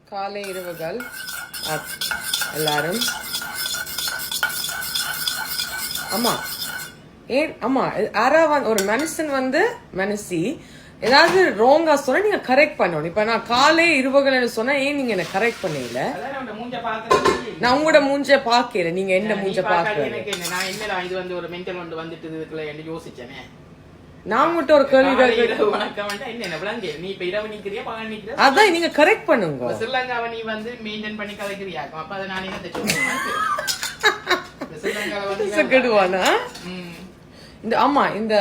காலை இரவுகள் எல்லாரும். ஆமா ஏன் ஆமா யாராவது ஒரு மனுஷன் மனசி ஏதாவது ரோங்கா சொன்னா நீங்க கரெக்ட் பண்ணணும். இப்ப நான் காலை இரவுகள் சொன்னா ஏன் நீங்க என்ன கரெக்ட் பண்ணல? நான் உங்களோட மூஞ்ச பாக்கல, நீங்க என்ன மூஞ்ச பாக்கல. நான் உங்கள்கிட்ட ஒரு கேள்வி அதான் நீங்க கரெக்ட் பண்ணுங்க. ஆமா இந்த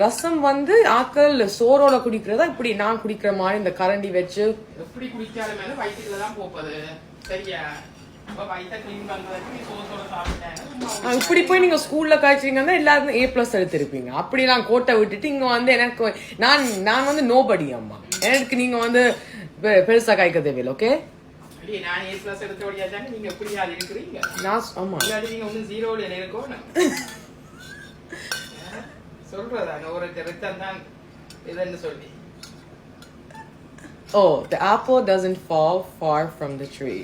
ரசம் ஆக்கள் சோரோல குடிக்கிறதா இப்படி நான் குடிக்கிற மாதிரி இந்த கரண்டி வச்சு எப்படி குடிச்சாலும் வயிற்றுக்குள்ளதான் போகுது. சரியா இப்படி போய் நீங்க ஸ்கூல்ல காய்ச்சீங்கன்னா எல்லாருக்கும் A+ எடுத்திருப்பீங்க. அப்படி நான் கோட்டை விட்டுட்டு இங்க எனக்கு நான் நோபடி. அம்மா எனக்கு நீங்க பெருசா காய்க்க தேவையில்லை. Okay Oh, the apple doesn't fall far from the tree.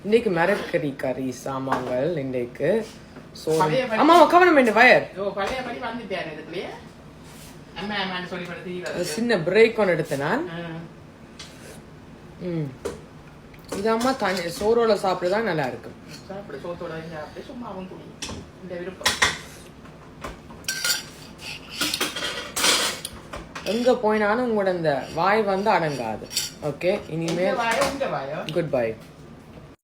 இன்னைக்கு மரக்கறி கறி சாமான்கள் இன்னைக்கு ஆமா கவனம் என்ன வயர் சின்ன பிரேக் ஒன்று எடுத்தேன் நான். இது அம்மா தனி சோரோல சாப்பிடுதான் நல்லா இருக்கும். எங்க போயினாலும் உங்களோட இந்த வாய் அடங்காது. ஓகே இனிமேல் குட் பை.